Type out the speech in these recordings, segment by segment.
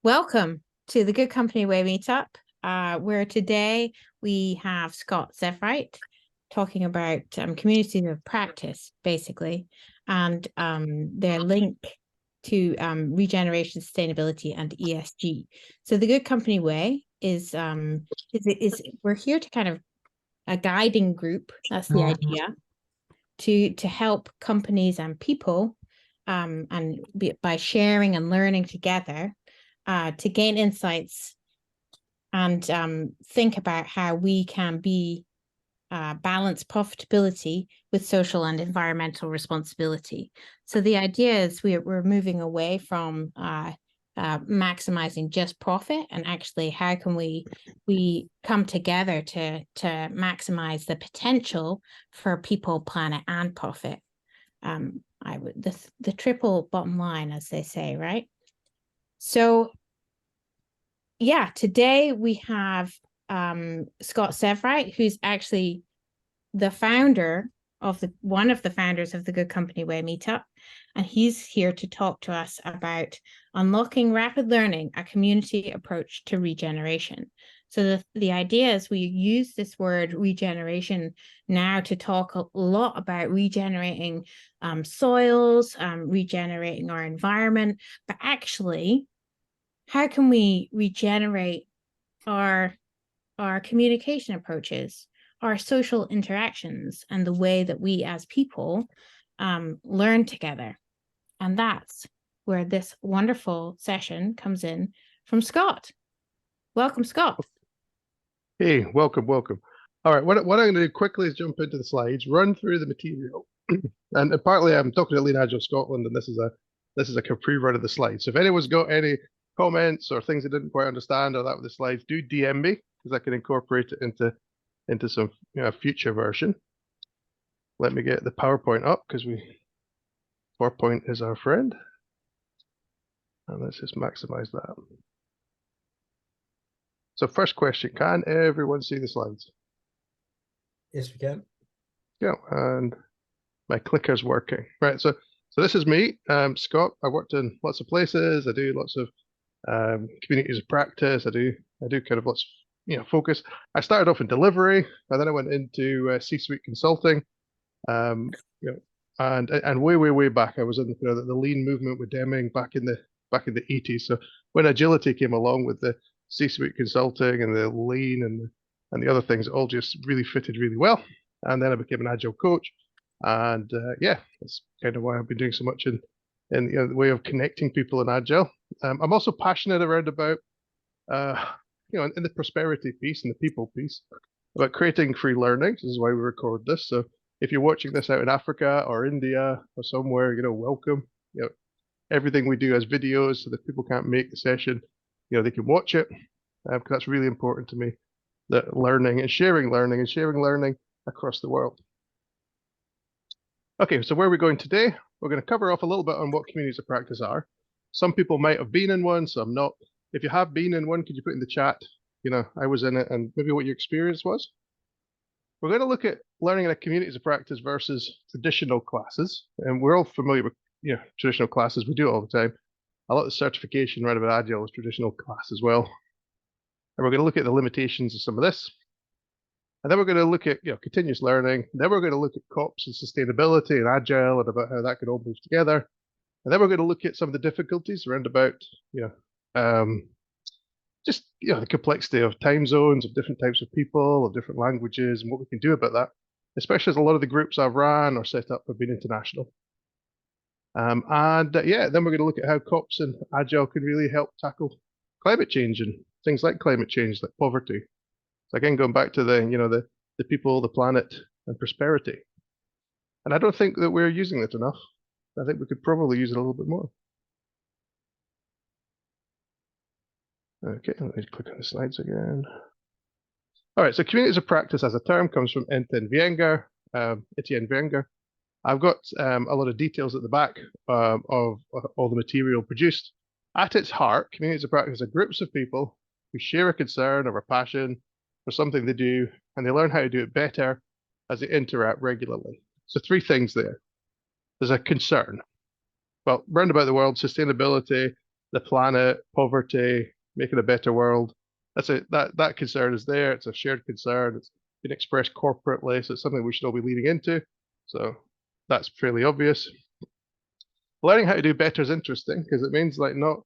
Welcome to the Good Company Way meetup, where today we have Scott Seivwright talking about communities of practice, basically, and their link to regeneration, sustainability, and ESG. So the Good Company Way is we're here to kind of a guiding group. That's the idea to help companies and people, by sharing and learning together. To gain insights and think about how we can balance profitability with social and environmental responsibility. So the idea is we're moving away from maximizing just profit, and actually how can we come together to maximize the potential for people, planet, and profit. The triple bottom line, as they say, right? So, yeah, today we have Scott Seivwright, who's actually the founder of one of the founders of the Good Company Way meetup, and he's here to talk to us about unlocking rapid learning, a community approach to regeneration. So the idea is we use this word regeneration now to talk a lot about regenerating soils, regenerating our environment, but actually, how can we regenerate our communication approaches, our social interactions, and the way that we as people learn together? And that's where this wonderful session comes in from Scott. Welcome, Scott. Hey, welcome. All right, what I'm going to do quickly is jump into the slides, run through the material, and partly I'm talking to Lean Agile Scotland, and this is a pre-run of the slides. So if anyone's got any comments or things they didn't quite understand or that with the slides, do DM me, because I can incorporate it into some future version. Let me get the PowerPoint up, because PowerPoint is our friend, and let's just maximize that. So first question, can everyone see the slides? Yes, we can. Yeah, and my clicker's working. Right, so this is me, Scott. I worked in lots of places. I do lots of communities of practice. I do kind of lots of focus. I started off in delivery, and then I went into C-suite consulting. And way back, I was in the lean movement with Deming back in the 80s. So when agility came along with the C-suite consulting and the lean and the other things, it all just really fitted really well. And then I became an agile coach, and that's kind of why I've been doing so much in the way of connecting people in agile. I'm also passionate around about in the prosperity piece and the people piece about creating free learning. This is why we record this. So if you're watching this out in Africa or India or somewhere, welcome. Everything we do as videos, so that people can't make the session, they can watch it, because that's really important to me. That learning and sharing learning across the world. Okay, so where are we going today? We're going to cover off a little bit on what communities of practice are. Some people might have been in one, some not. If you have been in one, could you put in the chat, I was in it, and maybe what your experience was? We're going to look at learning in a communities of practice versus traditional classes. And we're all familiar with traditional classes. We do it all the time. A lot of certification around about Agile is traditional class as well. And we're going to look at the limitations of some of this. And then we're going to look at continuous learning. Then we're going to look at COPS and sustainability and Agile and about how that could all move together. And then we're going to look at some of the difficulties around about the complexity of time zones, of different types of people, of different languages, and what we can do about that, especially as a lot of the groups I've ran or set up have been international. Then we're going to look at how COPS and Agile can really help tackle climate change and things like climate change, like poverty. So again, going back to the people, the planet, and prosperity. And I don't think that we're using it enough. I think we could probably use it a little bit more. Okay, let me click on the slides again. All right, so communities of practice as a term comes from Etienne Wenger. I've got a lot of details at the back of all the material produced. At its heart, communities of practice are groups of people who share a concern or a passion for something they do, and they learn how to do it better as they interact regularly. So three things there. There's a concern. Well, round about the world, sustainability, the planet, poverty, making a better world. That concern is there. It's a shared concern. It's been expressed corporately, so it's something we should all be leaning into. So that's fairly obvious. Learning how to do better is interesting because it means like not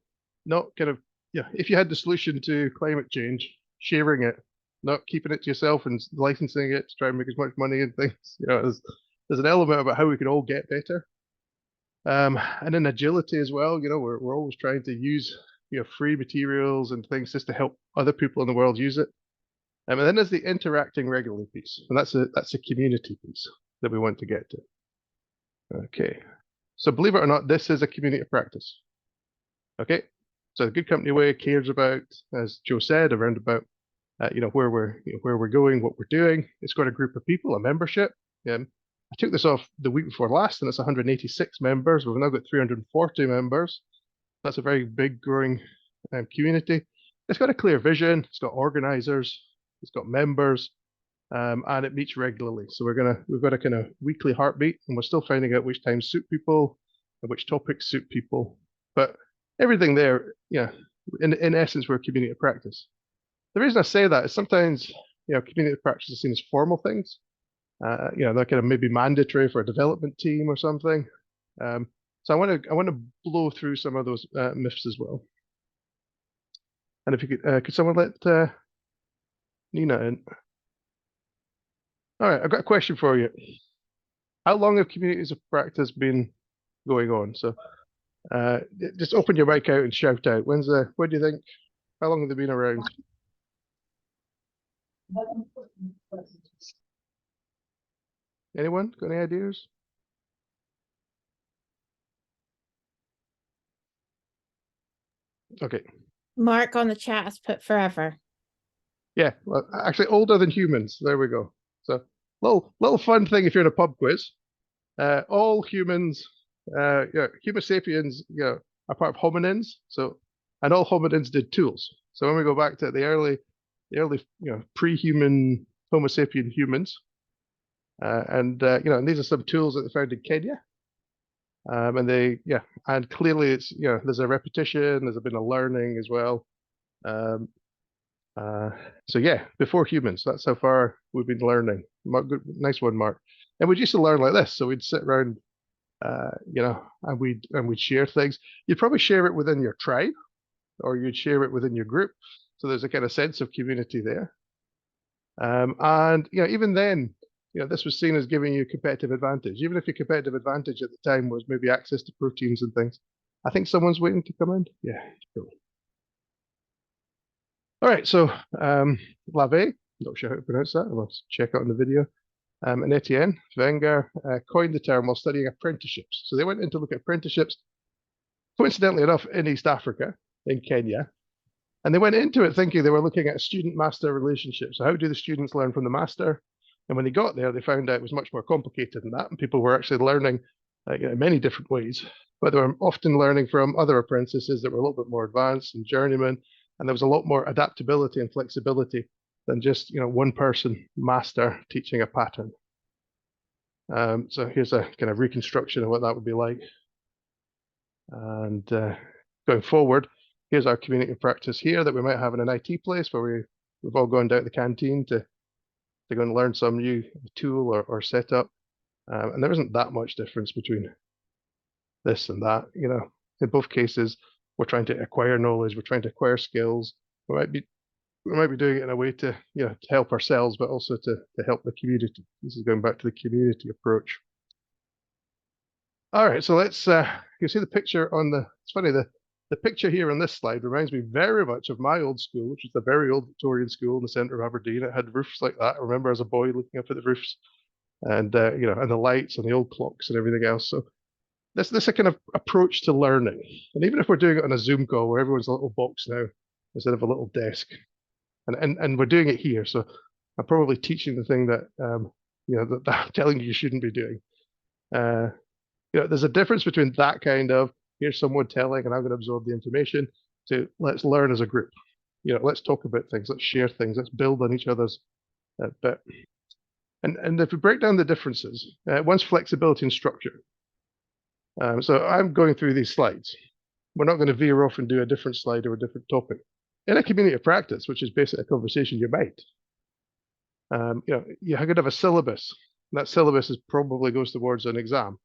kind of, yeah, if you had the solution to climate change, sharing it, not keeping it to yourself and licensing it to try and make as much money and things. There's an element about how we can all get better. And in agility as well, we're always trying to use free materials and things just to help other people in the world use it. And then there's the interacting regularly piece, and that's a community piece that we want to get to. Okay, so believe it or not, this is a community of practice. Okay, so the Good Company Way cares about, as Joe said, around about where we're going, what we're doing. It's got a group of people, a membership. I took this off the week before last, and it's 186 members. We've now got 340 members. That's a very big, growing community. It's got a clear vision. It's got organizers. It's got members, and it meets regularly. So we've got a kind of weekly heartbeat, and we're still finding out which times suit people and which topics suit people. But everything there, in essence, we're a community of practice. The reason I say that is sometimes, community of practice is seen as formal things. They're kind of maybe mandatory for a development team or something. So I want to blow through some of those myths as well. And if you could someone let Nina in? All right, I've got a question for you. How long have communities of practice been going on? So just open your mic out and shout out. When do you think? How long have they been around? Anyone got any ideas? Okay. Mark on the chat has put forever. Yeah, well, actually older than humans. There we go. So little fun thing if you're in a pub quiz. All humans, Homo sapiens, are part of hominins. So, and all hominins did tools. So when we go back to the early, pre-human Homo sapien humans, and these are some tools that they found in Kenya. And clearly it's, there's a repetition, there's been a learning as well. So yeah, before humans, that's how far we've been learning. Nice one, Mark. And we used to learn like this. So we'd sit around, and we'd share things. You'd probably share it within your tribe, or you'd share it within your group. So there's a kind of sense of community there. And even then, this was seen as giving you competitive advantage. Even if your competitive advantage at the time was maybe access to proteins and things. I think someone's waiting to come in. Yeah, cool. All right, so Lave, not sure how to pronounce that. I'll check out on the video. And Etienne Wenger coined the term while studying apprenticeships. So they went in to look at apprenticeships, coincidentally enough, in East Africa, in Kenya. And they went into it thinking they were looking at a student-master relationship. So how do the students learn from the master? And when they got there, they found out it was much more complicated than that. And people were actually learning in many different ways. But they were often learning from other apprentices that were a little bit more advanced and journeymen. And there was a lot more adaptability and flexibility than just one person master teaching a pattern. So here's a kind of reconstruction of what that would be like. And going forward, here's our community practice here that we might have in an IT place where we've all gone down to the canteen to go and learn some new tool or setup. And there isn't that much difference between this and that. In both cases, we're trying to acquire knowledge, we're trying to acquire skills. We might be doing it in a way to to help ourselves, but also to help the community. This is going back to the community approach. All right, so let's you see the picture on the. It's funny, the picture here on this slide reminds me very much of my old school, which is the very old Victorian school in the centre of Aberdeen. It had roofs like that. I remember as a boy looking up at the roofs, and and the lights and the old clocks and everything else. So this a kind of approach to learning, and even if we're doing it on a Zoom call where everyone's a little box now instead of a little desk, and we're doing it here, so I'm probably teaching the thing that that I'm telling you shouldn't be doing. There's a difference between that kind of here's someone telling and I'm going to absorb the information to let's learn as a group. Let's talk about things, let's share things, let's build on each other's bit. And if we break down the differences, one's flexibility and structure. So I'm going through these slides. we're not going to veer off and do a different slide or a different topic. In a community of practice, which is basically a conversation you might, you could have a syllabus. That syllabus probably goes towards an exam.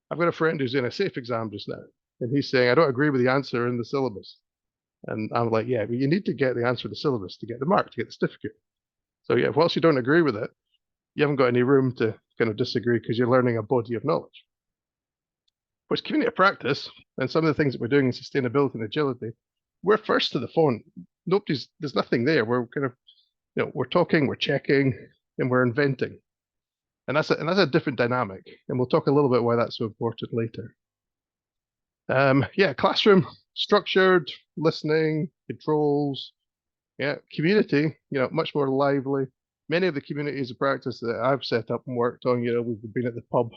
I've got a friend who's in a safe exam just now, and he's saying, I don't agree with the answer in the syllabus. And I'm like, yeah, but you need to get the answer in the syllabus to get the mark, to get the certificate. So yeah, whilst you don't agree with it, you haven't got any room to kind of disagree because you're learning a body of knowledge. Whereas community of practice and some of the things that we're doing in sustainability and agility, we're first to the phone. There's nothing there. We're kind of, we're talking, we're checking, and we're inventing. And that's a different dynamic. And we'll talk a little bit why that's so important later. Classroom, structured, listening, controls, community, much more lively. Many of the communities of practice that I've set up and worked on, we've been at the pub,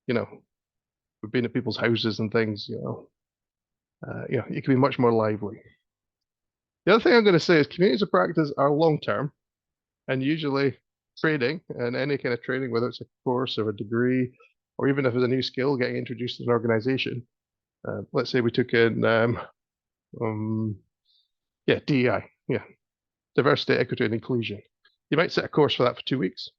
we've been at people's houses and things, it can be much more lively. The other thing I'm going to say is communities of practice are long-term, and usually training, and any kind of training, whether it's a course or a degree, or even if it's a new skill getting introduced to an organization. Let's say we took in DEI, diversity, equity, and inclusion. You might set a course for that for 2 weeks.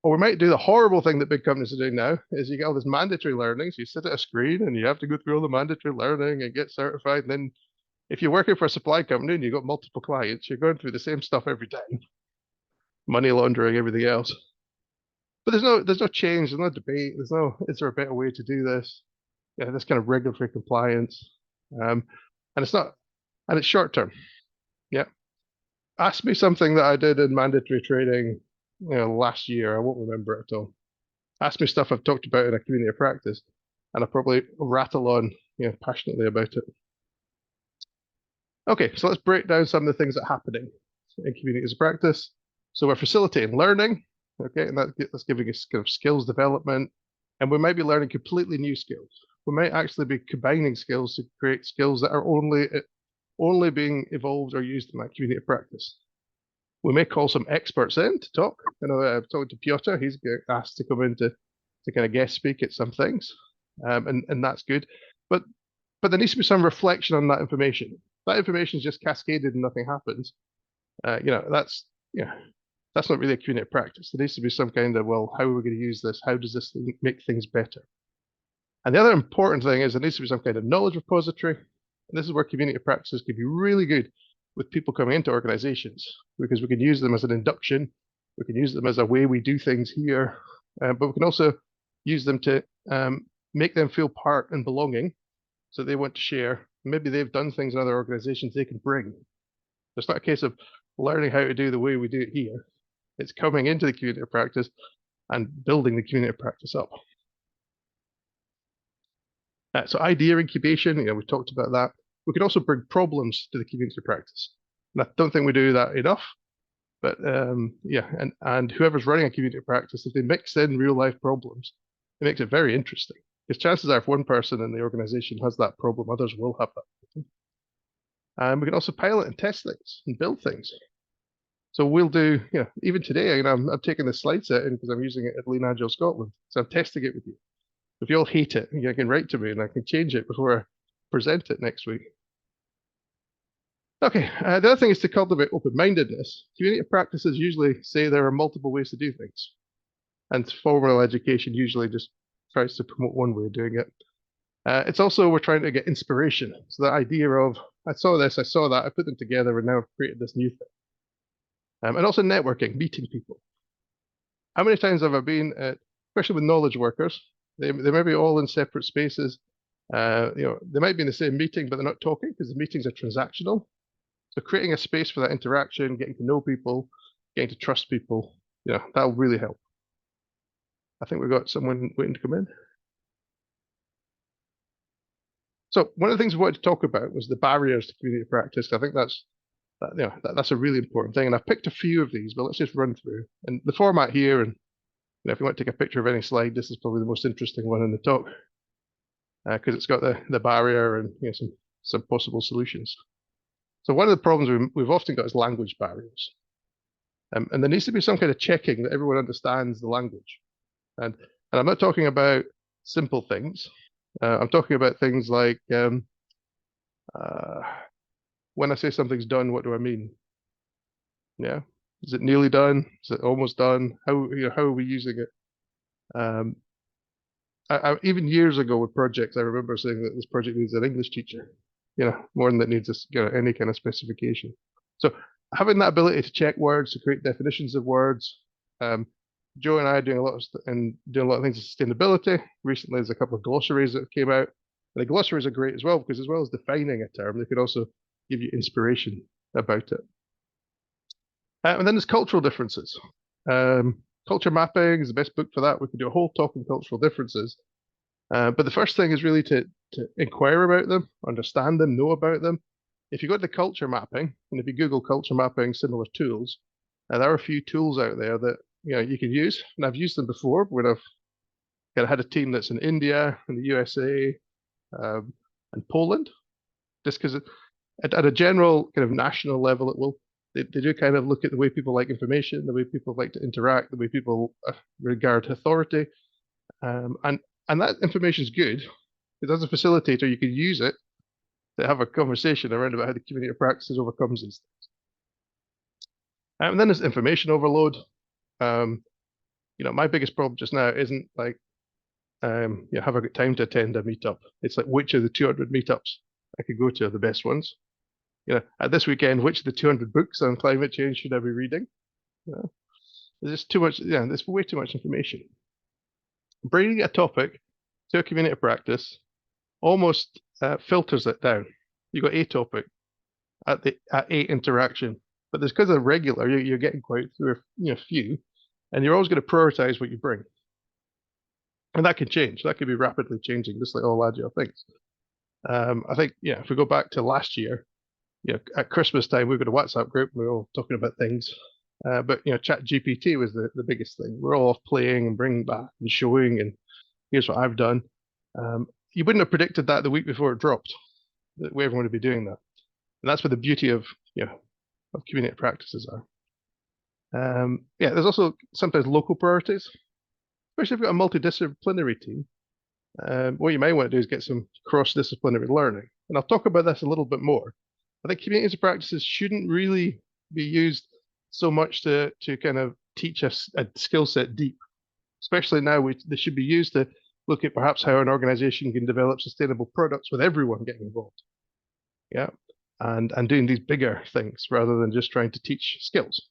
Or we might do the horrible thing that big companies are doing now, is you get all this mandatory learning. So you sit at a screen and you have to go through all the mandatory learning and get certified. And then if you're working for a supply company and you've got multiple clients, you're going through the same stuff every time. Money laundering, everything else. But there's no change, there's no debate, is there a better way to do this? This kind of regulatory compliance. And it's short term. Yeah. Ask me something that I did in mandatory training last year. I won't remember it at all. Ask me stuff I've talked about in a community of practice, and I'll probably rattle on passionately about it. Okay, so let's break down some of the things that are happening in communities of practice. So we're facilitating learning, okay, and that's giving us kind of skills development, and we might be learning completely new skills. We might actually be combining skills to create skills that are only being evolved or used in that community of practice. We may call some experts in to talk. I've talked to Piotr. He's asked to come in to kind of guest speak at some things, and that's good. But there needs to be some reflection on that information. That information is just cascaded and nothing happens. That's not really a community of practice. There needs to be some kind of, well, how are we going to use this? How does this make things better? And the other important thing is there needs to be some kind of knowledge repository. And this is where community of practices can be really good with people coming into organizations, because we can use them as an induction. We can use them as a way we do things here, but we can also use them to make them feel part and belonging, so they want to share. Maybe they've done things in other organizations they can bring. It's not a case of learning how to do the way we do it here. It's coming into the community of practice and building the community of practice up. So idea incubation, we talked about that. We can also bring problems to the community of practice. And I don't think we do that enough. But and whoever's running a community of practice, if they mix in real life problems, it makes it very interesting. Because chances are if one person in the organization has that problem, others will have that problem. And we can also pilot and test things and build things. So we'll do, even today, I'm taking the slide set in because I'm using it at Lean Agile Scotland. So I'm testing it with you. If you all hate it, you can write to me and I can change it before I present it next week. Okay, the other thing is to cultivate open-mindedness. Community practices usually say there are multiple ways to do things. And formal education usually just tries to promote one way of doing it. It's also, we're trying to get inspiration. So the idea of, I saw this, I saw that, I put them together and now I've created this new thing. And also networking, meeting people. How many times have I been at, especially with knowledge workers, they may be all in separate spaces. They might be in the same meeting, but they're not talking because the meetings are transactional. So creating a space for that interaction, getting to know people, getting to trust people, that'll really help. I think we've got someone waiting to come in. So one of the things we wanted to talk about was the barriers to community practice. I think that's a really important thing. And I've picked a few of these, but let's just run through. And the format here, and if you want to take a picture of any slide, this is probably the most interesting one in the talk, because it's got the barrier and some possible solutions. So one of the problems we've often got is language barriers. And there needs to be some kind of checking that everyone understands the language. And I'm not talking about simple things. I'm talking about things like When I say something's done, what do I mean? Yeah, is it nearly done? Is it almost done? How are we using it? Even years ago with projects, I remember saying that this project needs an English teacher, more than it needs any kind of specification. So having that ability to check words, to create definitions of words. Joe and I are doing a lot of things in sustainability. Recently, there's a couple of glossaries that came out. And the glossaries are great as well, because as well as defining a term, they could also give you inspiration about it. And then there's cultural differences. Culture mapping is the best book for that. We could do a whole talk on cultural differences. But the first thing is really to inquire about them, understand them, know about them. If you go to culture mapping, and if you Google culture mapping, similar tools, there are a few tools out there that you can use, and I've used them before when I've had a team that's in India, in the USA, and Poland. Just because at a general kind of national level, they do kind of look at the way people like information, the way people like to interact, the way people regard authority, and that information is good, because as a facilitator, you can use it to have a conversation around about how the community of practices overcomes these things. And then there's information overload. My biggest problem just now isn't like, have I got time to attend a meetup? It's like, which of the 200 meetups I could go to are the best ones? At this weekend, which of the 200 books on climate change should I be reading? There's just too much. There's way too much information. Bringing a topic to a community of practice almost filters it down. You got a topic at a interaction, but there's because of regular, you're getting quite through a few, and you're always going to prioritize what you bring, and that can change. That could be rapidly changing, just like all agile things. I think if we go back to last year, at Christmas time we've got a WhatsApp group. We're all talking about things, but ChatGPT was the biggest thing. We're all off playing and bringing back and showing, and here's what I've done. You wouldn't have predicted that the week before it dropped, that everyone would be doing that. And that's where the beauty of community practices are. There's also sometimes local priorities, especially if you've got a multidisciplinary team. What you might want to do is get some cross-disciplinary learning. And I'll talk about this a little bit more. I think communities of practices shouldn't really be used so much to kind of teach us a skill set deep. Especially now, they should be used to look at perhaps how an organization can develop sustainable products with everyone getting involved. And doing these bigger things rather than just trying to teach skills.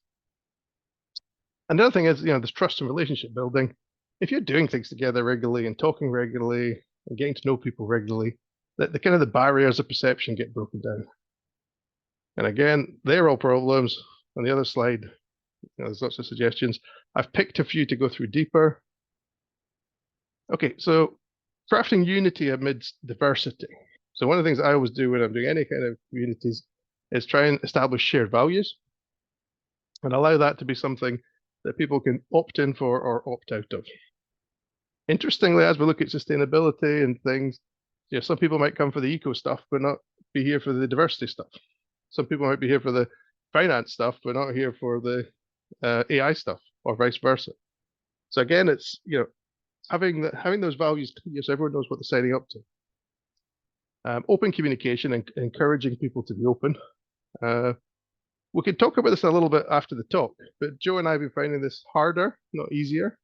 And the other thing is, there's trust and relationship building. If you're doing things together regularly and talking regularly and getting to know people regularly, the kind of the barriers of perception get broken down. And again, they're all problems. On the other slide, there's lots of suggestions. I've picked a few to go through deeper. Okay, so crafting unity amidst diversity. So one of the things I always do when I'm doing any kind of communities is try and establish shared values and allow that to be something that people can opt in for or opt out of. Interestingly, as we look at sustainability and things, some people might come for the eco stuff, but not be here for the diversity stuff. Some people might be here for the finance stuff, but not here for the AI stuff, or vice versa. So again, it's having those values clear so everyone knows what they're signing up to. Open communication and encouraging people to be open. We could talk about this a little bit after the talk, but Joe and I have been finding this harder, not easier.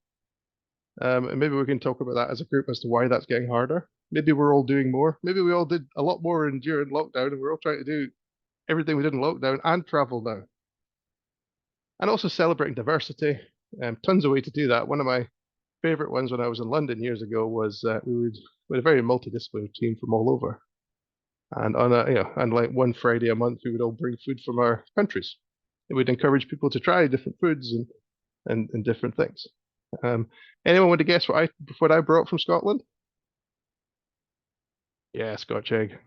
And maybe we can talk about that as a group as to why that's getting harder. Maybe we're all doing more. Maybe we all did a lot more during lockdown, and we're all trying to do everything we did in lockdown and travel now. And also celebrating diversity. Tons of ways to do that. One of my favorite ones when I was in London years ago was we had a very multidisciplinary team from all over. And on and like one Friday a month, we would all bring food from our countries. It would encourage people to try different foods and different things. Anyone want to guess what I brought from Scotland? Yeah, Scotch egg.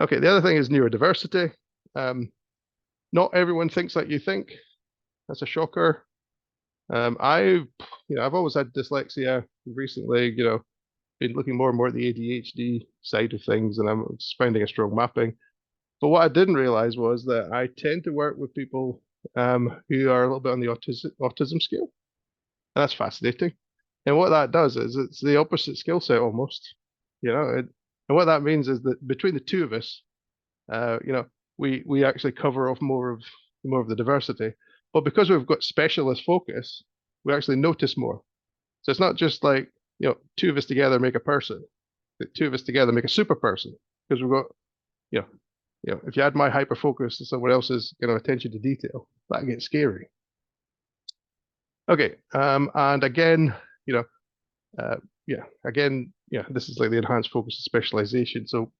Okay, the other thing is neurodiversity. Not everyone thinks like you think. That's a shocker. I've always had dyslexia. Recently, been looking more and more at the ADHD side of things, and I'm just finding a strong mapping. But what I didn't realize was that I tend to work with people who are a little bit on the autism scale. And that's fascinating. And what that does is it's the opposite skill set almost. And And what that means is that between the two of us, we actually cover off more of the diversity. But because we've got specialist focus, we actually notice more. So it's not just like, two of us together make a person. The two of us together make a super person, because we've got, if you add my hyper focus to someone else's attention to detail, that gets scary. Okay, and again, this is like the enhanced focus and specialization. So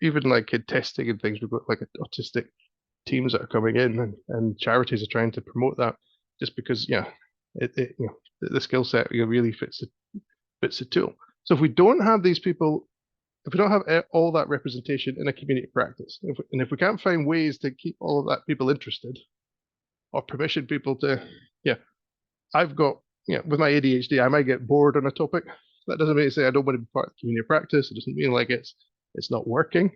even like in testing and things, we've got like autistic teams that are coming in, and charities are trying to promote that, just because the skill set really fits the tool. So if we don't have these people, if we don't have all that representation in a community practice, if we can't find ways to keep all of that people interested, or permission people to, I've got, with my ADHD, I might get bored on a topic. That doesn't mean to say I don't want to be part of the community practice. It doesn't mean like it's not working.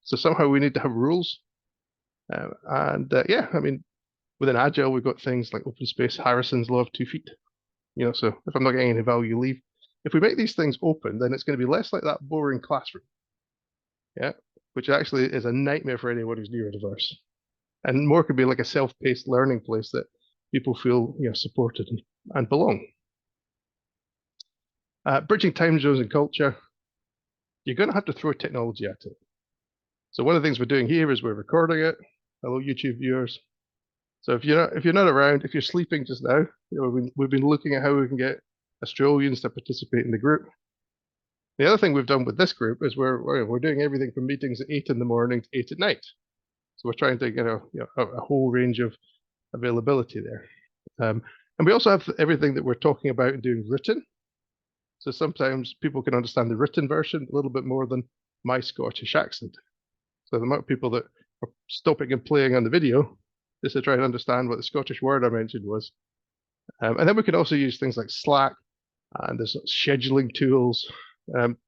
So somehow we need to have rules. I mean, within Agile, we've got things like open space, Harrison's law of 2 feet. So if I'm not getting any value, leave. If we make these things open, then it's going to be less like that boring classroom. Which actually is a nightmare for anyone who's neurodiverse. And more could be like a self-paced learning place that people feel supported and belong. Bridging time zones and culture, you're going to have to throw technology at it. So one of the things we're doing here is we're recording it. Hello, YouTube viewers. So if you're not around, if you're sleeping just now, we've been looking at how we can get Australians to participate in the group. The other thing we've done with this group is we're doing everything from meetings at 8 in the morning to 8 at night. So we're trying to get a whole range of availability there. And we also have everything that we're talking about and doing written. So sometimes people can understand the written version a little bit more than my Scottish accent. So the amount of people that are stopping and playing on the video just to try and understand what the Scottish word I mentioned was. And then we can also use things like Slack, and there's scheduling tools.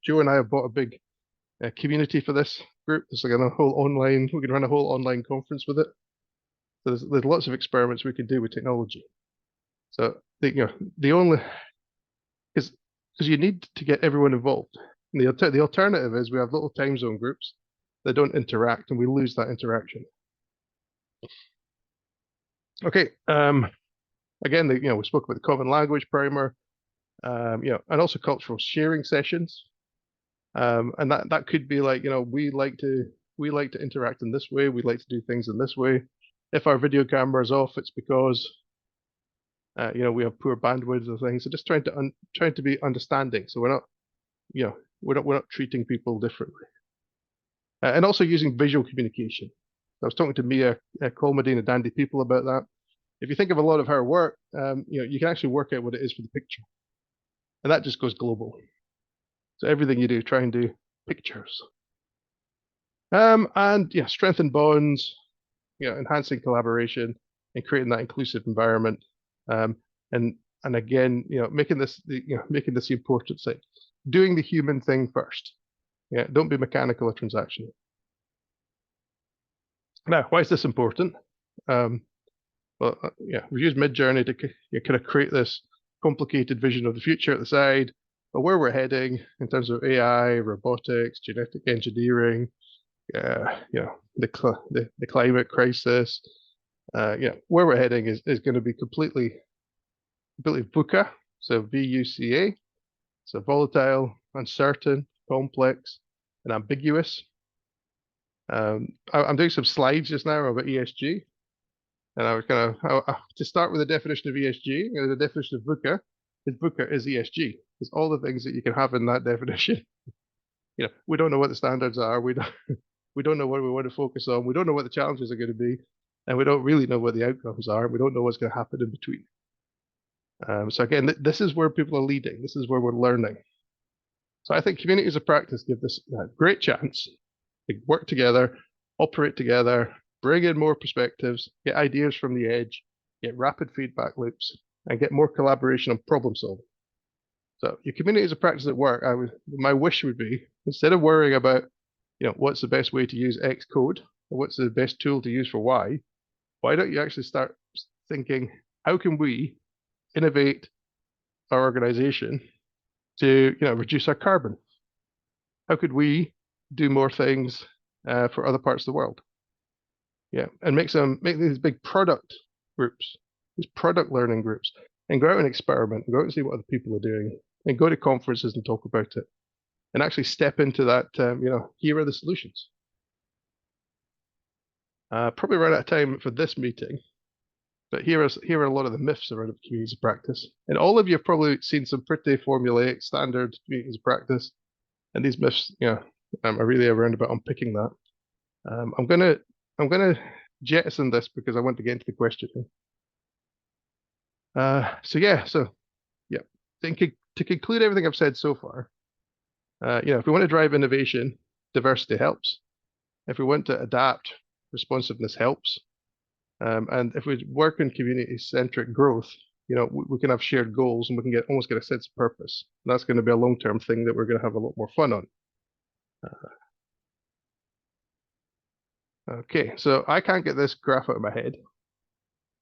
Joe and I have bought a big community for this group. There's like we can run a whole online conference with it. So there's lots of experiments we can do with technology. So the only, because you need to get everyone involved. And the alternative is we have little time zone groups that don't interact, and we lose that interaction. Okay. Again, we spoke about the common language primer, and also cultural sharing sessions. And that could be like, we like to interact in this way. We like to do things in this way. If our video camera is off, it's because we have poor bandwidth or things. So just trying to be understanding. So we're not treating people differently. And also using visual communication. I was talking to Mia Colmadine and Dandy People about that. If you think of a lot of her work, you can actually work out what it is for the picture. And that just goes global. So everything you do, try and do pictures. And strengthen bonds, enhancing collaboration and creating that inclusive environment. And again, making this the important thing. Doing the human thing first. Don't be mechanical or transactional. Now, why is this important? Well, we've used Midjourney to kind of create this complicated vision of the future at the side, but where we're heading in terms of AI, robotics, genetic engineering, the climate crisis, where we're heading is going to be completely VUCA, so VUCA, so volatile, uncertain, complex, and ambiguous. I'm doing some slides just now about ESG, and I was to start with the definition of ESG, the definition of VUCA is ESG. It's all the things that you can have in that definition. We don't know what the standards are. We don't know what we want to focus on. We don't know what the challenges are going to be, and we don't really know what the outcomes are. We don't know what's going to happen in between. So again, this is where people are leading. This is where we're learning. So I think communities of practice give this a great chance to work together, operate together, bring in more perspectives, get ideas from the edge, get rapid feedback loops, and get more collaboration on problem solving. So your communities of practice at work, my wish would be, instead of worrying about, what's the best way to use X code, or what's the best tool to use for Y, why don't you actually start thinking, how can we innovate our organization to, reduce our carbon? how could we do more things for other parts of the world? Yeah, and make these big product groups, these product learning groups, and go out and experiment, and go out and see what other people are doing, and go to conferences and talk about it, and actually step into that. Here are the solutions. Probably run out of time for this meeting, but here are a lot of the myths around communities of practice, and all of you have probably seen some pretty formulaic standard communities of practice, and these myths, are really around about unpicking that. I'm gonna jettison this because I want to get into the questioning. To conclude everything I've said so far, if we want to drive innovation, diversity helps. If we want to adapt, responsiveness helps. And if we work in community-centric growth, we can have shared goals and we can almost get a sense of purpose. And that's going to be a long-term thing that we're going to have a lot more fun on. Okay, so I can't get this graph out of my head.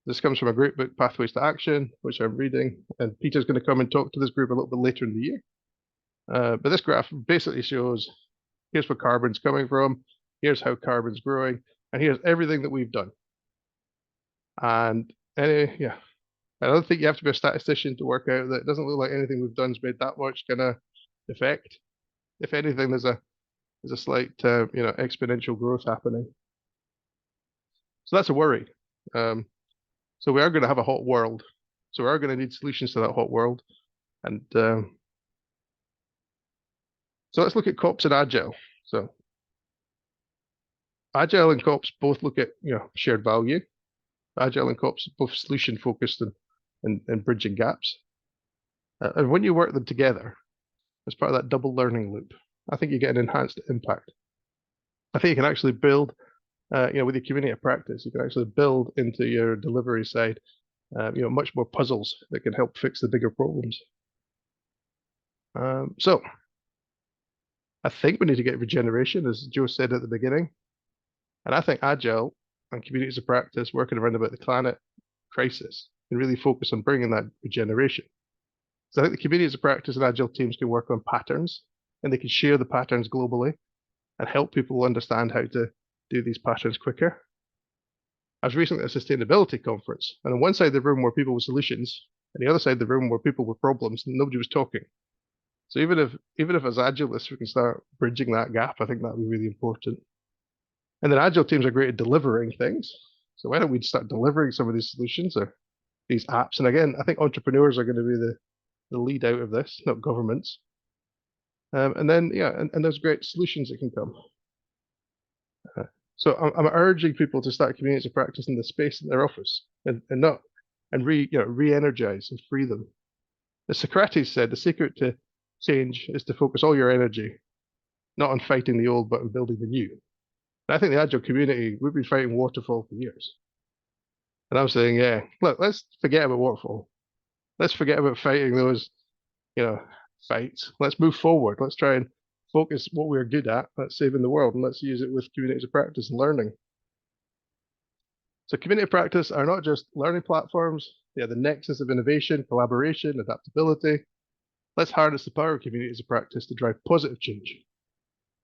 This comes from a great book, Pathways to Action, which I'm reading, and Peter's going to come and talk to this group a little bit later in the year. But this graph basically shows, here's where carbon's coming from, here's how carbon's growing, and here's everything that we've done. And I don't think you have to be a statistician to work out that it doesn't look like anything we've done's made that much kind of effect. If anything, there's a slight exponential growth happening. So that's a worry. So we are going to have a hot world. So we are going to need solutions to that hot world. And so let's look at COPS and Agile. So Agile and COPS both look at shared value. Agile and COPS both solution focused and bridging gaps. And when you work them together as part of that double learning loop, I think you get an enhanced impact. I think you can actually build, with your community of practice, you can actually build into your delivery side, much more puzzles that can help fix the bigger problems. So I think we need to get regeneration, as Joe said at the beginning. And I think Agile and communities of practice working around about the climate crisis can really focus on bringing that regeneration. So I think the communities of practice and Agile teams can work on patterns, and they can share the patterns globally and help people understand how to do these patterns quicker. I was recently at a sustainability conference, and on one side of the room were people with solutions, and the other side of the room were people with problems, and nobody was talking. So even if as Agilists we can start bridging that gap, I think that would be really important. And then Agile teams are great at delivering things. So why don't we start delivering some of these solutions or these apps? And again, I think entrepreneurs are going to be the lead out of this, not governments. And then, and there's great solutions that can come. So I'm urging people to start communities of practice in the space in their office and re-energize and free them. As Socrates said, the secret to change is to focus all your energy, not on fighting the old, but on building the new. And I think the Agile community, we've been fighting waterfall for years. And I'm saying, look, let's forget about waterfall. Let's forget about fighting those, fights. Let's move forward. Let's try and focus what we're good at. Let's saving the world, and let's use it with communities of practice and learning. So community of practice are not just learning platforms. They are the nexus of innovation, collaboration, adaptability. Let's harness the power of communities of practice to drive positive change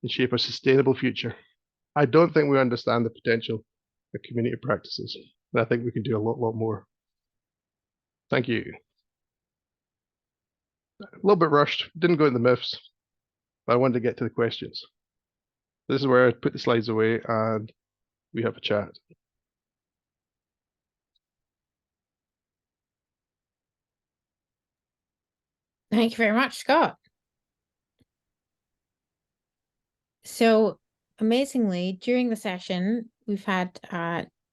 and shape a sustainable future. I don't think we understand the potential of community practices, and I think we can do a lot more. Thank you. A little bit rushed, didn't go into the myths, but I wanted to get to the questions. This is where I put the slides away and we have a chat. Thank you very much, Scott. So amazingly, during the session, we've had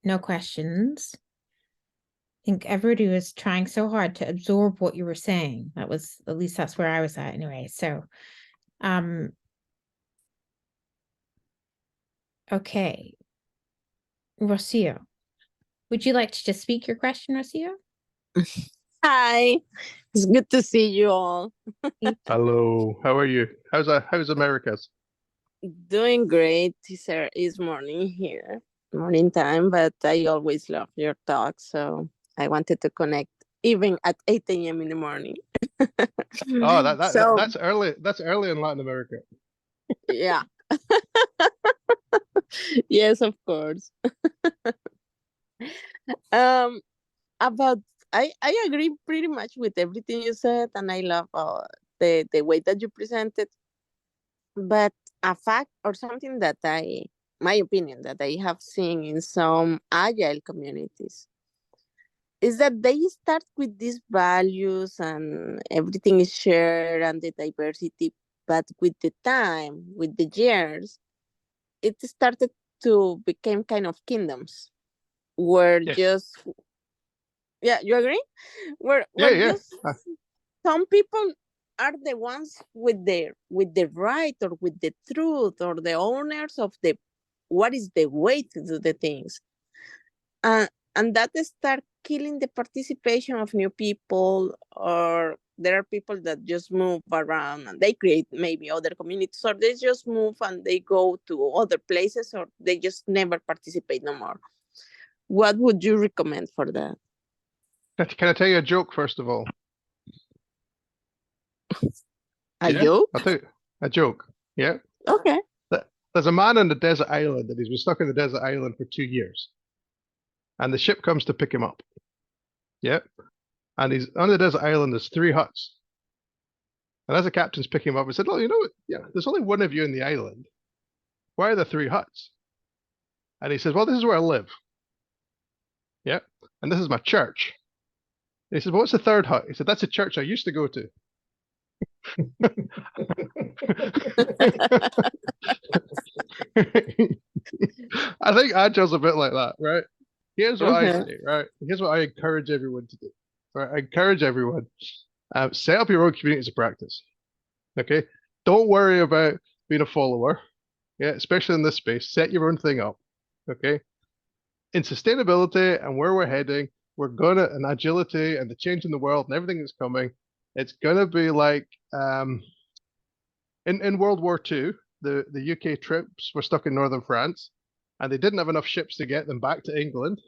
no questions. I think everybody was trying so hard to absorb what you were saying. That was, at least that's where I was at anyway. So, okay. Rocio, would you like to just speak your question, Rocio? Hi, it's good to see you all. Hello, how are you? How's America's? Doing great. It's morning here, morning time, but I always love your talk, so I wanted to connect even at 8 a.m. in the morning. Oh, that's early. That's early in Latin America. Yeah. Yes, of course. Um, about I agree pretty much with everything you said, and I love the way that you presented. But a fact or something that my opinion that I have seen in some agile communities is that they start with these values and everything is shared and the diversity, but with the time, with the years, it started to become kind of kingdoms where Yes. just, yeah, you agree? Yeah, Where yeah. just some people are the ones with the right or with the truth or the owners of the what is the way to do the things, uh, and that start killing the participation of new people, or there are people that just move around and they create maybe other communities, or they just move and they go to other places, or they just never participate no more. What would you recommend for that? Can I tell you a joke first of all? A Yeah, joke? I'll tell you a joke. Yeah. Okay. There's a man on the desert island and he's been stuck in the desert island for 2 years. And the ship comes to pick him up. Yeah. And he's on the desert island, there's 3 huts. And as the captain's picking him up, he said, "Oh, you know what? Yeah, there's only one of you in the island. Why are there 3 huts?" And he says, "Well, this is where I live. Yeah. And this is my church." And he says, "Well, what's the 3rd hut?" He said, "That's a church I used to go to." I think Agile's a bit like that, right? Here's what I Uh-huh. say, right? Here's what I encourage everyone to do. Right? I encourage everyone, set up your own communities of practice. Okay? Don't worry about being a follower. Yeah, especially in this space. Set your own thing up. Okay? In sustainability and where we're heading, we're gonna, and agility and the change in the world and everything that's coming, it's gonna be like in World War II, the UK troops were stuck in northern France and they didn't have enough ships to get them back to England.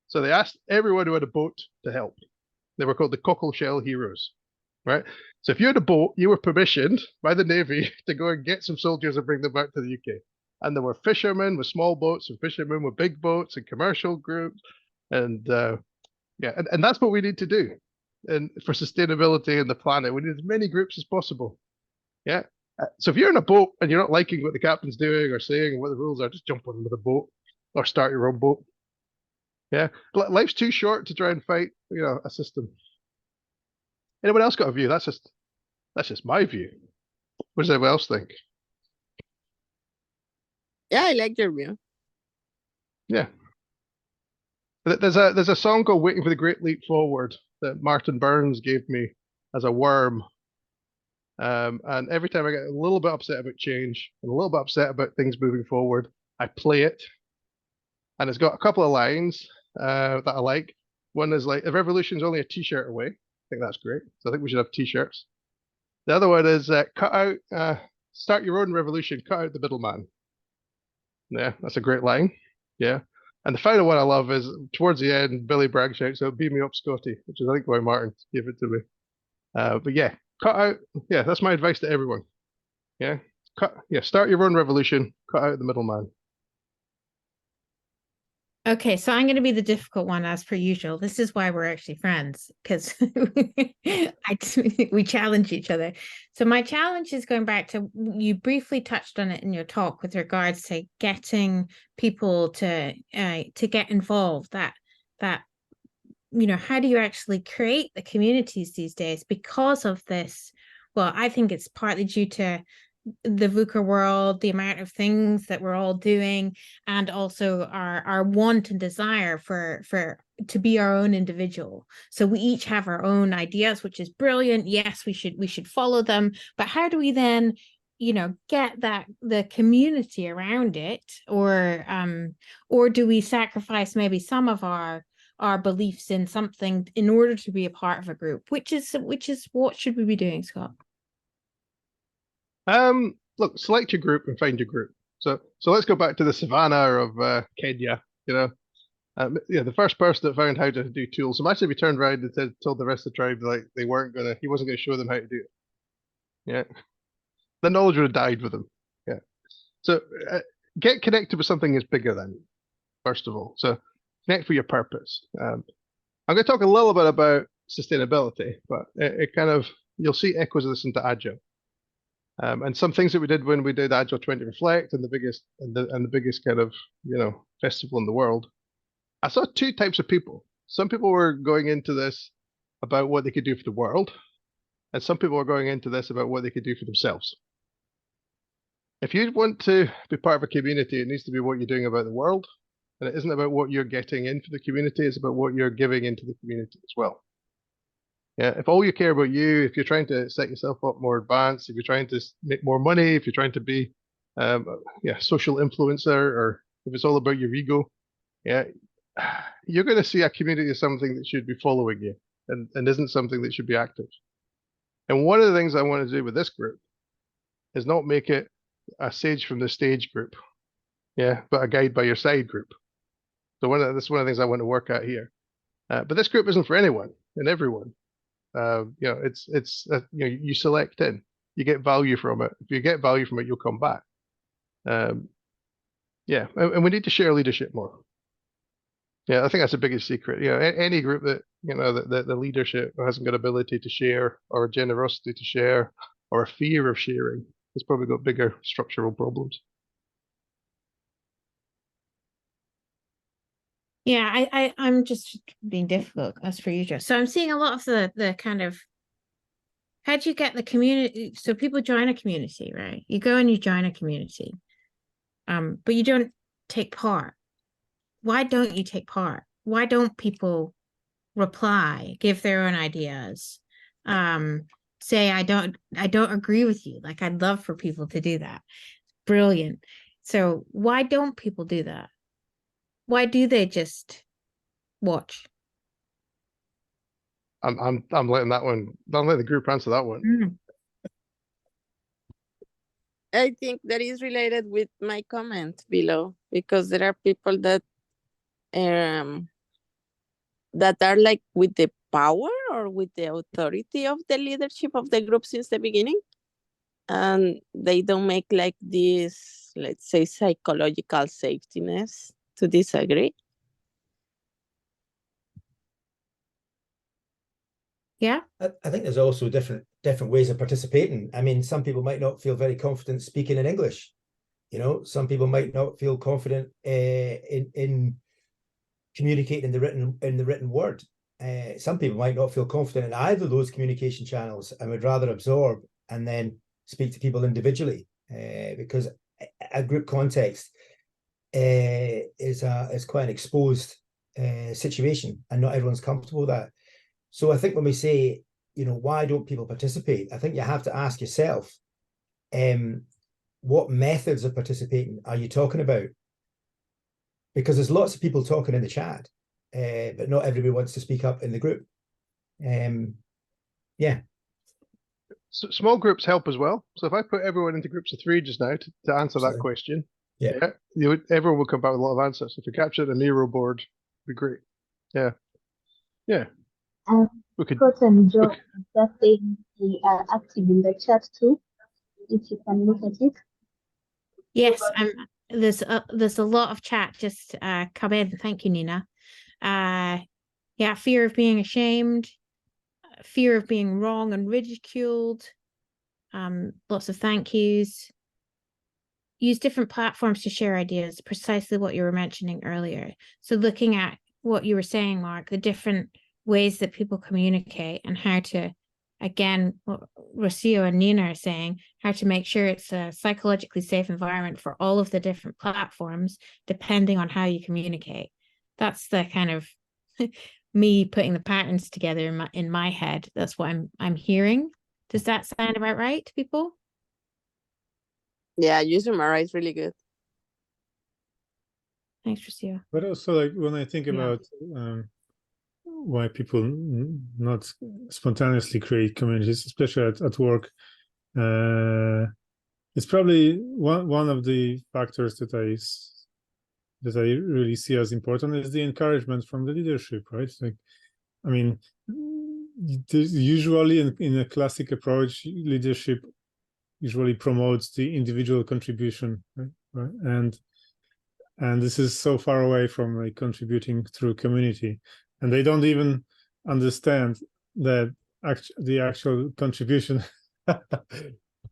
So they asked everyone who had a boat to help. They were called the cockle shell heroes, right? So if you had a boat, you were permissioned by the Navy to go and get some soldiers and bring them back to the UK. And there were fishermen with small boats and fishermen with big boats and commercial groups. And and that's what we need to do. And for sustainability and the planet, we need as many groups as possible. Yeah. So if you're in a boat and you're not liking what the captain's doing or saying or what the rules are, just jump on with a boat or start your own boat. Yeah. Life's too short to try and fight, a system. Anyone else got a view? That's just my view. What does everyone else think? Yeah, I like your view. Yeah. There's a song called "Waiting for the Great Leap Forward" that Martin Burns gave me as a worm. And every time I get a little bit upset about change and a little bit upset about things moving forward, I play it. And it's got a couple of lines that I like. One is like, "If revolution's only a t-shirt away." I think that's great. So I think we should have t-shirts. The other one is start your own revolution, cut out the middleman. Yeah, that's a great line. Yeah. And the final one I love is towards the end, Billy Bragg shouts out, "Beam me up, Scotty," which is I think why Martin gave it to me. But yeah, cut out. Yeah, that's my advice to everyone. Yeah, start your own revolution, cut out the middleman. Okay, so I'm going to be the difficult one as per usual. This is why we're actually friends, because we challenge each other. So my challenge is going back to, you briefly touched on it in your talk with regards to getting people to get involved. That how do you actually create the communities these days because of this? Well, I think it's partly due to the VUCA world, the amount of things that we're all doing, and also our want and desire for to be our own individual. So we each have our own ideas, which is brilliant. Yes, we should follow them, but how do we then get the community around it, or do we sacrifice maybe some of our beliefs in something in order to be a part of a group? Which is what should we be doing, Scott? Look, select your group and find your group. So let's go back to the savannah of Kenya. The first person that found how to do tools. Imagine if he turned around and told the rest of the tribe like he wasn't gonna show them how to do it. Yeah, the knowledge would have died with them. So get connected with something that's bigger than you, first of all. So connect for your purpose. I'm going to talk a little bit about sustainability, but it kind of, you'll see echoes of this into Agile. And some things that we did when we did Agile 20 Reflect and the biggest kind of, festival in the world. I saw two types of people. Some people were going into this about what they could do for the world, and some people were going into this about what they could do for themselves. If you want to be part of a community, it needs to be what you're doing about the world, and it isn't about what you're getting in for the community, it's about what you're giving into the community as well. Yeah, if all you care about you, if you're trying to set yourself up more advanced, if you're trying to make more money, if you're trying to be social influencer, or if it's all about your ego, yeah, you're going to see a community as something that should be following you and isn't something that should be active. And one of the things I want to do with this group is not make it a sage from the stage group, yeah, but a guide by your side group. So this is one of the things I want to work at here. But this group isn't for anyone and everyone. You select in, you get value from it. If you get value from it, you'll come back. And we need to share leadership more. Yeah, I think that's the biggest secret. Any group that that the leadership hasn't got ability to share, or generosity to share, or a fear of sharing, has probably got bigger structural problems. Yeah, I'm just being difficult as per usual. So I'm seeing a lot of the kind of, how do you get the community? So people join a community, right? You go and you join a community, but you don't take part. Why don't you take part? Why don't people reply, give their own ideas, say I don't agree with you? Like, I'd love for people to do that. Brilliant. So why don't people do that? Why do they just watch? I'm letting that one. I'll let the group answer that one. I think that is related with my comment below, because there are people that are like with the power or with the authority of the leadership of the group since the beginning, and they don't make like this, let's say, psychological safetiness to disagree. Yeah, I think there's also different ways of participating. I mean, some people might not feel very confident speaking in English. Some people might not feel confident in communicating in the written word. Some people might not feel confident in either of those communication channels and would rather absorb and then speak to people individually, because a group context is quite an exposed situation, and not everyone's comfortable with that. So I think when we say, why don't people participate? I think you have to ask yourself, what methods of participating are you talking about? Because there's lots of people talking in the chat, but not everybody wants to speak up in the group. Yeah. So small groups help as well. So if I put everyone into groups of 3 just now to answer that question, everyone will come back with a lot of answers. If we capture a Miro board, it'd be great. Yeah. We could just saying we are active in the chat too, if you can look at it. Yes, there's a lot of chat just come in. Thank you, Nina. Fear of being ashamed, fear of being wrong and ridiculed. Lots of thank yous. Use different platforms to share ideas, precisely what you were mentioning earlier. So looking at what you were saying, Mark, the different ways that people communicate and how to, again, what Rocio and Nina are saying, how to make sure it's a psychologically safe environment for all of the different platforms, depending on how you communicate. That's the kind of me putting the patterns together in my head. That's what I'm hearing. Does that sound about right to people? Yeah, you summarize really good. Thanks, Rocio. But also, like, when I think about why people not spontaneously create communities, especially at work, it's probably one of the factors that I really see as important is the encouragement from the leadership, right? Like, I mean, usually in a classic approach, leadership usually promotes the individual contribution, right? And this is so far away from like contributing through community, and they don't even understand that the actual contribution.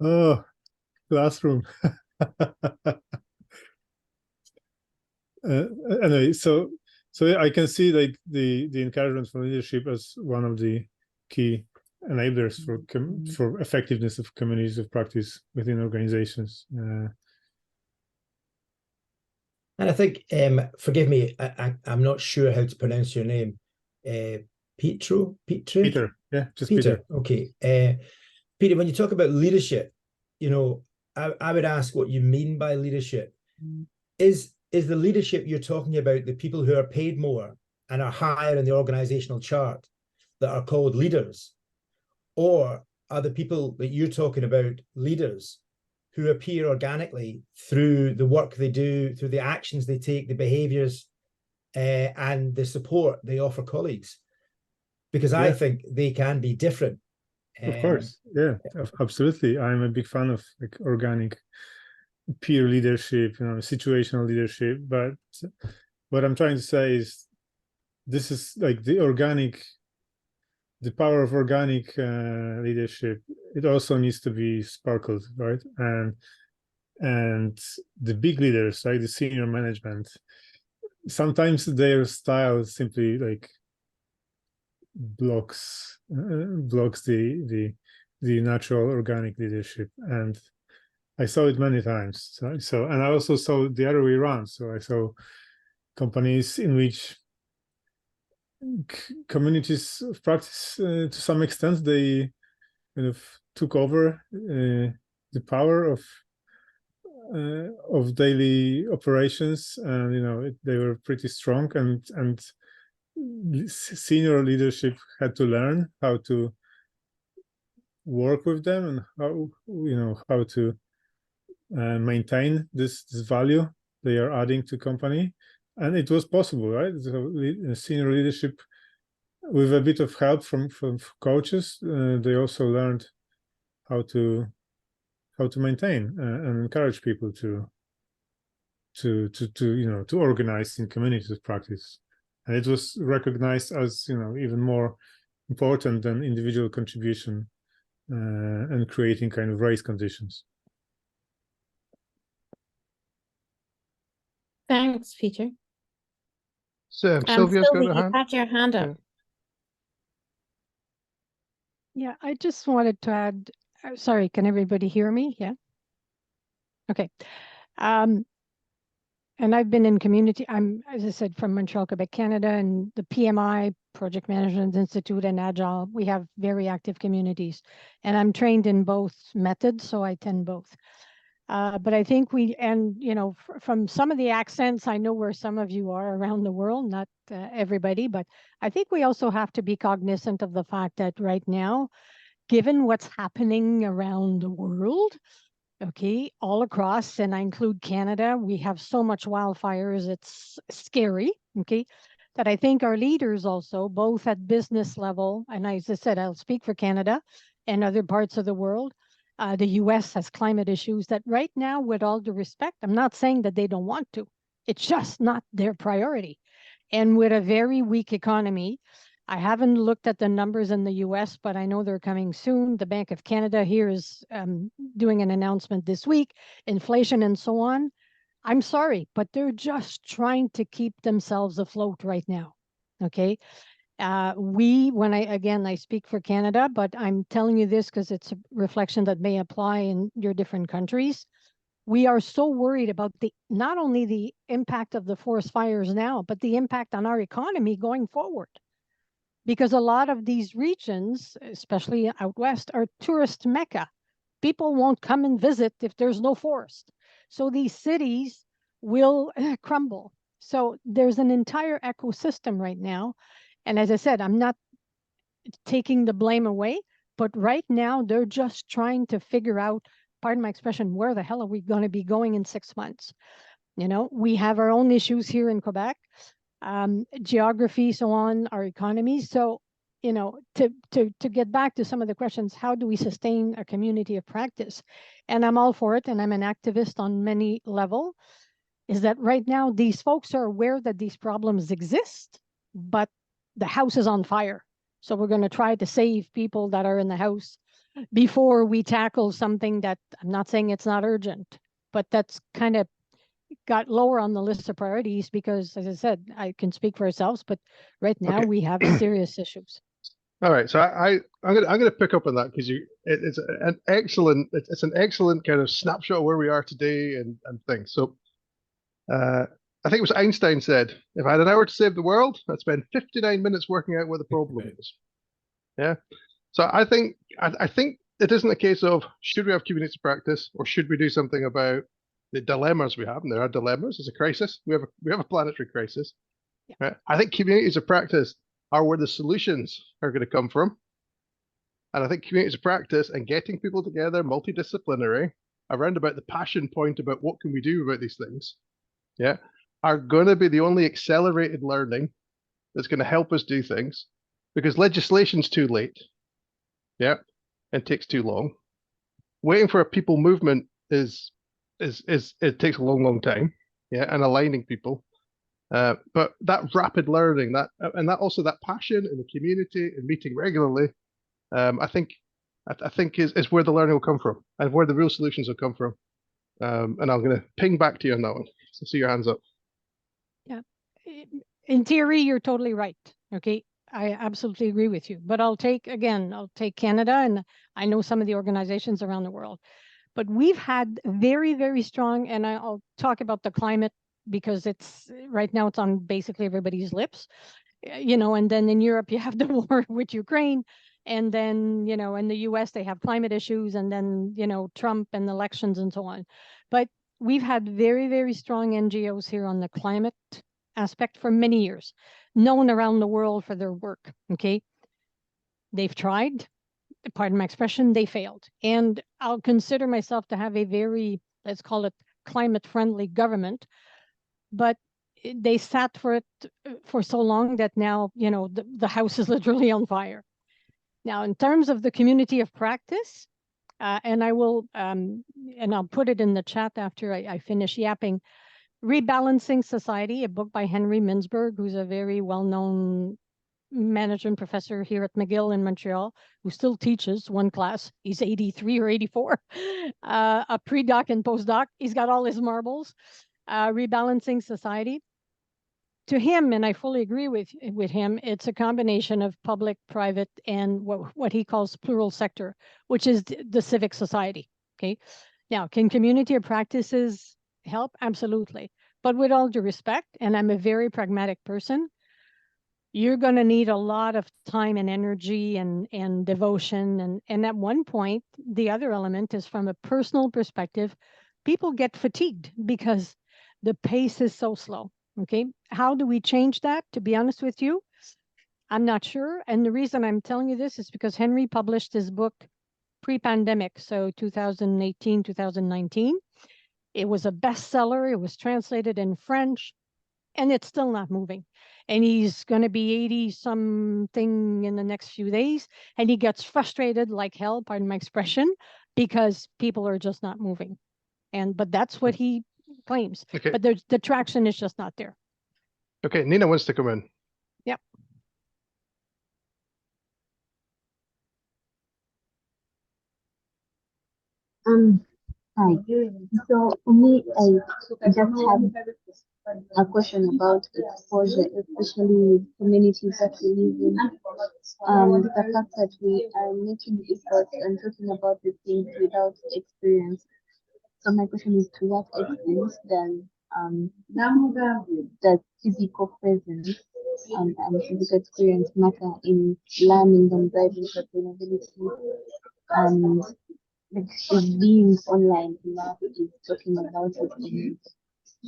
Oh, classroom. Anyway, so I can see like the encouragement for leadership as one of the key enablers for effectiveness of communities of practice within organizations. And I think, forgive me, I'm not sure how to pronounce your name. Peter? Peter, yeah, just Peter. Okay. Peter, when you talk about leadership, you know, I would ask what you mean by leadership. Is the leadership you're talking about the people who are paid more and are higher in the organizational chart that are called leaders? Or are the people that you're talking about leaders who appear organically through the work they do, through the actions they take, the behaviors, and the support they offer colleagues? Because I think they can be different. Of course, yeah, absolutely. I'm a big fan of like organic peer leadership, situational leadership. But what I'm trying to say is, this is like the power of organic leadership. It also needs to be sparkled, right? And the big leaders, like the senior management, sometimes their style simply like blocks the natural organic leadership, and I saw it many times. So and I also saw the other way around. So I saw companies in which communities of practice, to some extent, they kind of took over the power of daily operations, and they were pretty strong, and senior leadership had to learn how to work with them and how to maintain this value they are adding to company. And it was possible, right? So senior leadership, with a bit of help from coaches, they also learned how to maintain and encourage people to organize in communities of practice. And it was recognized as even more important than individual contribution and creating kind of race conditions. Thanks, Peter. So Sylvia's got Sylvie, her you hand. had your hand up. Yeah, I just wanted to add, sorry, can everybody hear me? Yeah. Okay. And I've been in community, I'm, as I said, from Montreal, Quebec, Canada, and the PMI, Project Management Institute, and Agile, we have very active communities. And I'm trained in both methods, so I attend both. But I think from some of the accents, I know where some of you are around the world, not everybody, but I think we also have to be cognizant of the fact that right now, given what's happening around the world, okay, all across, and I include Canada, we have so much wildfires, it's scary, okay, that I think our leaders also, both at business level, and as I said, I'll speak for Canada and other parts of the world, the US has climate issues that right now, with all due respect, I'm not saying that they don't want to, it's just not their priority. And with a very weak economy, I haven't looked at the numbers in the US, but I know they're coming soon. The Bank of Canada here is doing an announcement this week, inflation and so on. I'm sorry, but they're just trying to keep themselves afloat right now, okay? I speak for Canada, but I'm telling you this because it's a reflection that may apply in your different countries. We are so worried about not only the impact of the forest fires now, but the impact on our economy going forward. Because a lot of these regions, especially out west, are tourist mecca. People won't come and visit if there's no forest. So these cities will crumble. So there's an entire ecosystem right now. And as I said, I'm not taking the blame away, but right now they're just trying to figure out, pardon my expression, where the hell are we going to be going in 6 months? We have our own issues here in Quebec. Geography, so on, our economy. So you know, to get back to some of the questions, how do we sustain a community of practice? And I'm all for it, and I'm an activist on many levels, is that right now these folks are aware that these problems exist, but the house is on fire. So we're going to try to save people that are in the house before we tackle something that, I'm not saying it's not urgent, but that's kind of got lower on the list of priorities because, as I said, I can speak for ourselves, but right now Okay. we have serious issues. All right, so I'm gonna pick up on that because it's an excellent kind of snapshot of where we are today and things. So I think it was Einstein said, if I had an hour to save the world, I'd spend 59 minutes working out what the problem is. Yeah. So I think it isn't a case of should we have community practice or should we do something about the dilemmas we have, and there are dilemmas. It's a crisis. We have a planetary crisis. Yeah. Right? I think communities of practice are where the solutions are going to come from. And I think communities of practice and getting people together, multidisciplinary, around about the passion point about what can we do about these things, yeah, are going to be the only accelerated learning that's going to help us do things, because legislation's too late, yeah, and takes too long. Waiting for a people movement is it takes a long time, yeah, and aligning people. But that rapid learning, that also that passion in the community and meeting regularly, I think is where the learning will come from and where the real solutions will come from. And I'm going to ping back to you on that one. So see your hands up. Yeah, in theory, you're totally right. Okay, I absolutely agree with you. But I'll take Canada, and I know some of the organizations around the world. But we've had very, very strong, and I'll talk about the climate because it's right now it's on basically everybody's lips, you know, and then in Europe you have the war with Ukraine, and then, you know, in the US they have climate issues, and then, you know, Trump and elections and so on. But we've had very, very strong NGOs here on the climate aspect for many years, known around the world for their work, okay? They've tried, pardon my expression, they failed. And I'll consider myself to have a very, let's call it climate-friendly government, but they sat for it for so long that now, you know, the house is literally on fire. Now, in terms of the community of practice, and I will, and I'll put it in the chat after I finish yapping, Rebalancing Society, a book by Henry Mintzberg, who's a very well-known management professor here at McGill in Montreal, who still teaches one class. He's 83 or 84, a pre-doc and post-doc. He's got all his marbles. Rebalancing Society. To him, and I fully agree with him, it's a combination of public, private, and what he calls plural sector, which is the civic society. Okay. Now, can community of practices help? Absolutely. But with all due respect, and I'm a very pragmatic person, you're going to need a lot of time and energy and devotion. And at one point, the other element is from a personal perspective, people get fatigued because the pace is so slow. Okay. How do we change that? To be honest with you, I'm not sure. And the reason I'm telling you this is because Henry published his book pre-pandemic, so 2018, 2019. It was a bestseller. It was translated in French, and it's still not moving. And he's going to be 80 something in the next few days. And he gets frustrated like hell, pardon my expression, because people are just not moving. But that's what he claims. Okay. But the traction is just not there. Okay, Nina wants to come in. Yep. Hi. So for me, I just have a question about exposure, especially communities that we live in. The fact that we are making efforts and talking about the things without experience. So my question is, to what extent does physical presence and physical experience matter in learning and driving sustainability, and is being online enough, is talking about it, and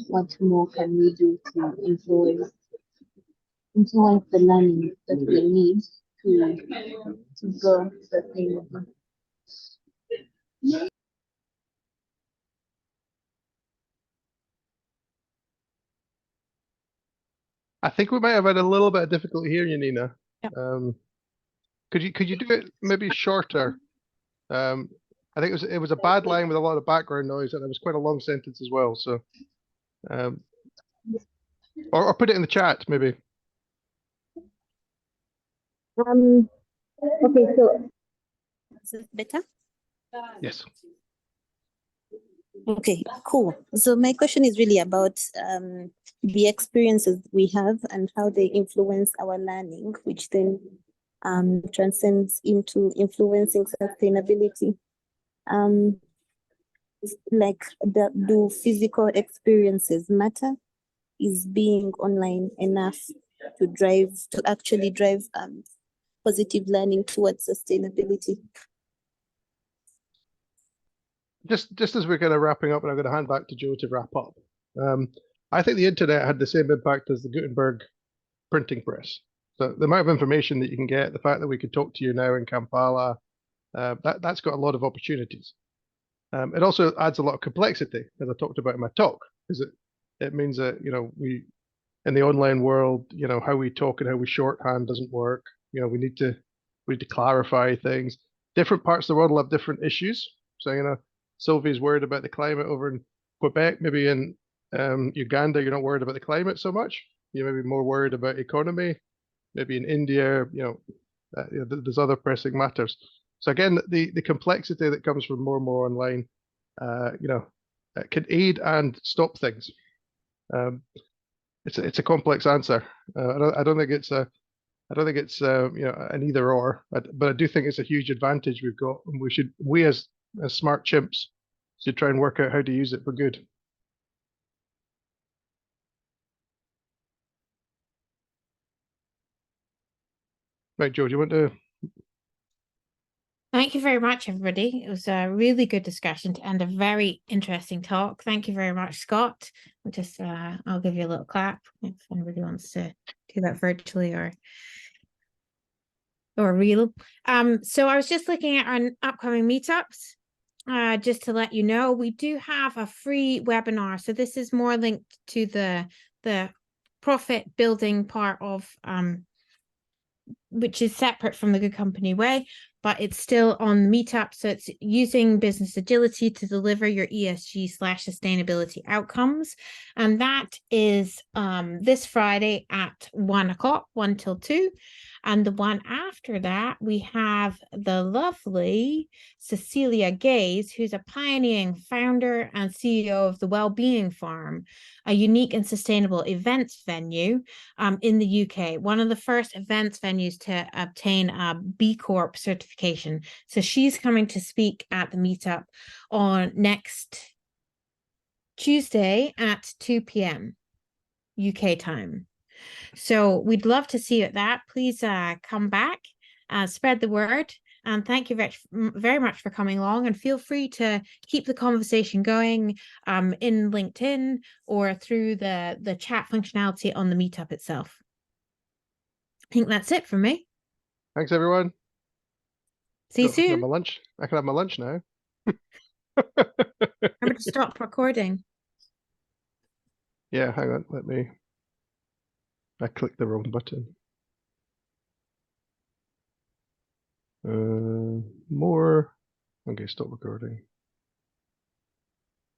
what more can we do to influence the learning that we need to go sustainable? I think we might have had a little bit of difficulty hearing you, Nina. Yep. Could you do it maybe shorter? I think it was a bad line with a lot of background noise, and it was quite a long sentence as well. So, or put it in the chat maybe. Okay, so Is it better? Yes. Okay, cool. So my question is really about the experiences we have and how they influence our learning, which then transcends into influencing sustainability. Like, do physical experiences matter? Is being online enough to actually drive positive learning towards sustainability? Just as we're kind of wrapping up, and I'm going to hand back to Joe to wrap up. I think the internet had the same impact as the Gutenberg printing press. So the amount of information that you can get, the fact that we could talk to you now in Kampala, that's got a lot of opportunities. It also adds a lot of complexity, as I talked about in my talk, because it means that, you know, we in the online world, you know, how we talk and how we shorthand doesn't work. You know, we need to clarify things. Different parts of the world will have different issues. So, you know, Sylvie's worried about the climate over in Quebec. Maybe in Uganda, you're not worried about the climate so much. You're maybe more worried about economy. Maybe in India, you know, there's other pressing matters. So again, the complexity that comes from more and more online, you know, can aid and stop things. It's a complex answer. I don't think it's you know, an either or, but I do think it's a huge advantage we've got, and we as smart chimps should try and work out how to use it for good. Right, Joe, do you want to? Thank you very much, everybody. It was a really good discussion and a very interesting talk. Thank you very much, Scott. I'll give you a little clap if anybody wants to do that virtually or real. So I was just looking at our upcoming meetups. Just to let you know, we do have a free webinar. So this is more linked to the profit building part of which is separate from the Good Company Way, but it's still on Meetup. So it's using business agility to deliver your ESG/sustainability outcomes. And that is this Friday at 1 o'clock, 1 till 2. And the one after that, we have the lovely Cecilia Gaze, who's a pioneering founder and CEO of the Wellbeing Farm, a unique and sustainable events venue in the UK, one of the first events venues to obtain a B Corp certification. So she's coming to speak at the meetup on next Tuesday at 2 p.m. UK time. So we'd love to see you at that. Please come back, spread the word. And thank you very much for coming along, and feel free to keep the conversation going in LinkedIn or through the chat functionality on the meetup itself. I think that's it from me. Thanks, everyone. See you I can have soon. my lunch. I can have my lunch now. Remember to stop recording. Yeah, hang on. I clicked the wrong button. More. Okay, stop recording.